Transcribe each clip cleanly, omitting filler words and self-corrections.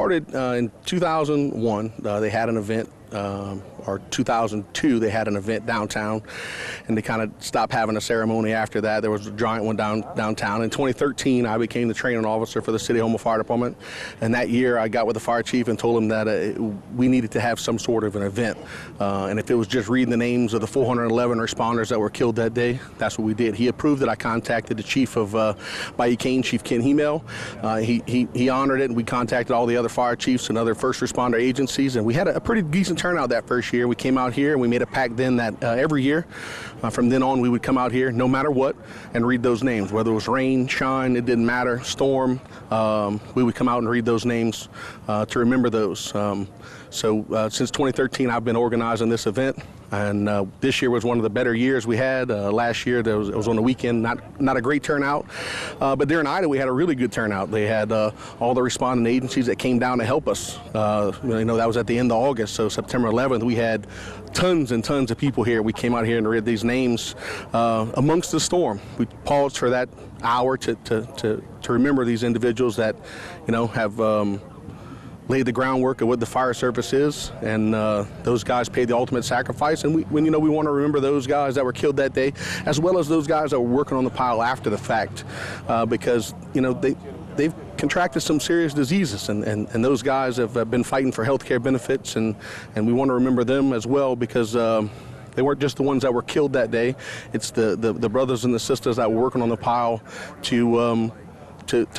started in 2001. They had an event, or 2002, they had an event downtown, and they kind of stopped having a ceremony after that. There was a giant one downtown. In 2013, I became the training officer for the City of Houma Fire Department, and that year I got with the fire chief and told him that we needed to have some sort of an event, and if it was just reading the names of the 411 responders that were killed that day, that's what we did. He approved it. I contacted the chief of Bayou, Chief Ken Hemel. He honored it, and we contacted all the other fire chiefs and other first responder agencies, and we had a pretty decent turnout that first year. We came out here and we made a pact then that every year from then on we would come out here no matter what and read those names, whether it was rain, shine, it didn't matter, storm, we would come out and read those names to remember those. So since 2013 I've been organizing this event, and this year was one of the better years we had. Last year it was on the weekend, not a great turnout, but there in Ida we had a really good turnout. They had all the responding agencies that came down to help us. That was at the end of August, so September 11th we had tons and tons of people here. We came out here and read these names amongst the storm. We paused for that hour to remember these individuals that have laid the groundwork of what the fire service is, and those guys paid the ultimate sacrifice, and we want to remember those guys that were killed that day, as well as those guys that were working on the pile after the fact, because they've contracted some serious diseases, and those guys have been fighting for health care benefits, and we want to remember them as well, because they weren't just the ones that were killed that day. It's the brothers and the sisters that were working on the pile to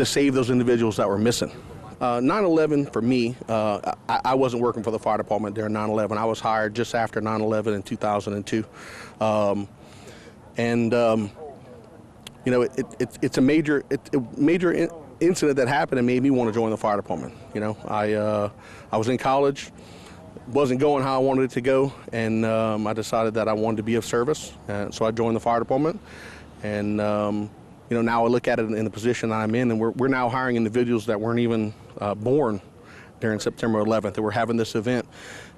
save those individuals that were missing. 9/11 for me, I wasn't working for the fire department during 9/11. I was hired just after 9/11 in 2002. It's a major incident that happened and made me want to join the fire department. I was in college, wasn't going how I wanted it to go, and I decided that I wanted to be of service, so I joined the fire department. And now I look at it in the position I'm in, and we're now hiring individuals that weren't even born during September 11th, that we're having this event.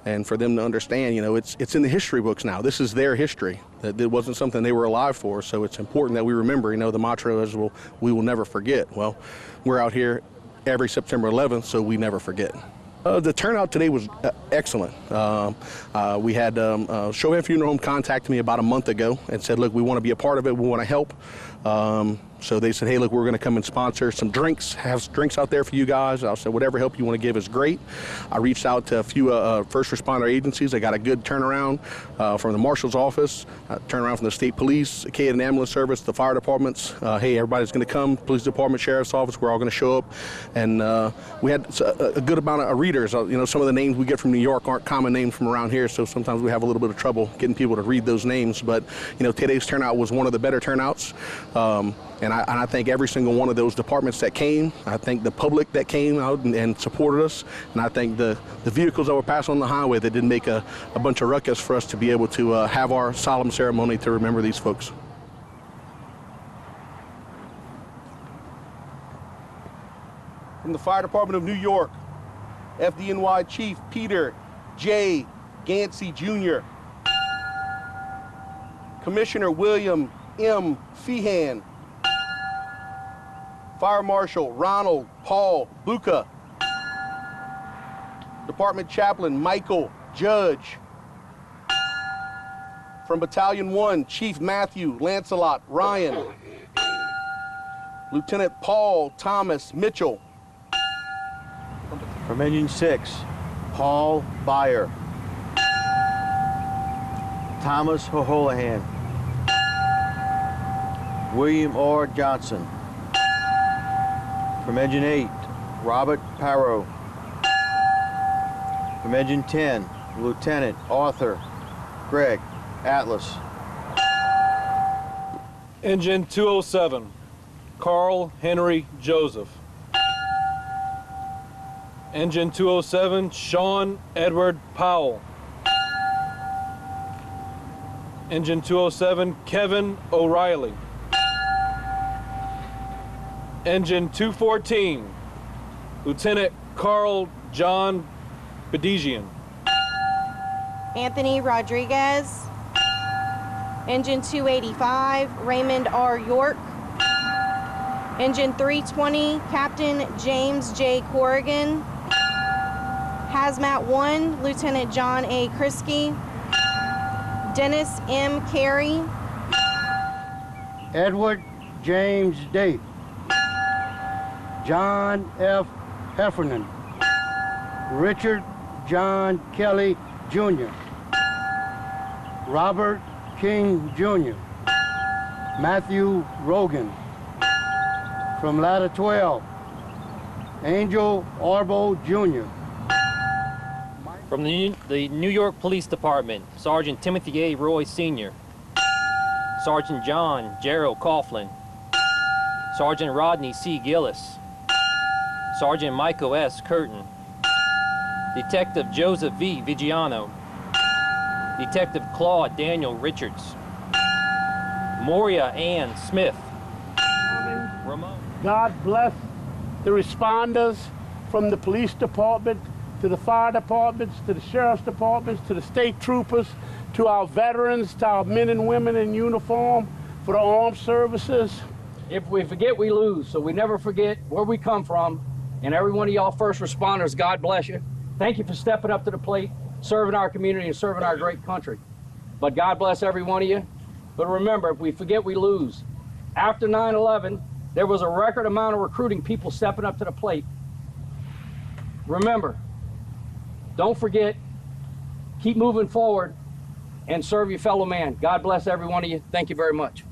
And for them to understand, it's in the history books now. This is their history. That it wasn't something they were alive for, so it's important that we remember. The mantra is, we will never forget. Well, we're out here every September 11th, so we never forget. The turnout today was excellent. We had Chauhan Funeral Home contacted me about a month ago and said, look, we want to be a part of it, we want to help. So they said, hey, look, we're going to come and sponsor some drinks, have drinks out there for you guys. I said, whatever help you want to give is great. I reached out to a few first responder agencies. I got a good turnaround from the marshal's office, turnaround from the state police, Acadian ambulance service, the fire departments. Hey, everybody's going to come, police department, sheriff's office, we're all going to show up. And we had a good amount of readers. Some of the names we get from New York aren't common names from around here, so sometimes we have a little bit of trouble getting people to read those names. But today's turnout was one of the better turnouts. And I thank every single one of those departments that came. I thank the public that came out and supported us. And I thank the vehicles that were passing on the highway that didn't make a bunch of ruckus for us to be able to have our solemn ceremony to remember these folks. From the Fire Department of New York, FDNY Chief Peter J. Gansey Jr., Commissioner William M. Feehan, Fire Marshal Ronald Paul Buca, Department Chaplain Michael Judge, from Battalion 1, Chief Matthew Lancelot Ryan, Lieutenant Paul Thomas Mitchell, from Engine 6, Paul Byer, Thomas O'Houlihan, William R. Johnson, from Engine 8, Robert Parrow, from Engine 10, Lieutenant Arthur Greg Atlas, Engine 207, Carl Henry Joseph, Engine 207, Sean Edward Powell, Engine 207, Kevin O'Reilly, Engine 214, Lieutenant Carl John Bedigian, Anthony Rodriguez, Engine 285, Raymond R. York, Engine 320, Captain James J. Corrigan, Hazmat 1, Lieutenant John A. Kriske. Dennis M. Carey. Edward James Day. John F. Heffernan. Richard John Kelly, Jr. Robert King, Jr. Matthew Rogan. From Ladder 12, Angel Arbo, Jr. From the New York Police Department, Sergeant Timothy A. Roy, Sr. Sergeant John Gerald Coughlin. Sergeant Rodney C. Gillis. Sergeant Michael S. Curtin. Detective Joseph V. Vigiano. Detective Claude Daniel Richards. Moria Ann Smith. Ramon. God bless the responders from the police department to the fire departments, to the sheriff's departments, to the state troopers, to our veterans, to our men and women in uniform, for the armed services. If we forget, we lose, so we never forget where we come from. And every one of y'all first responders, God bless you. Thank you for stepping up to the plate, serving our community and serving our great country. But God bless every one of you. But remember, if we forget, we lose. After 9/11, there was a record amount of recruiting people stepping up to the plate. Remember, don't forget, keep moving forward and serve your fellow man. God bless every one of you. Thank you very much.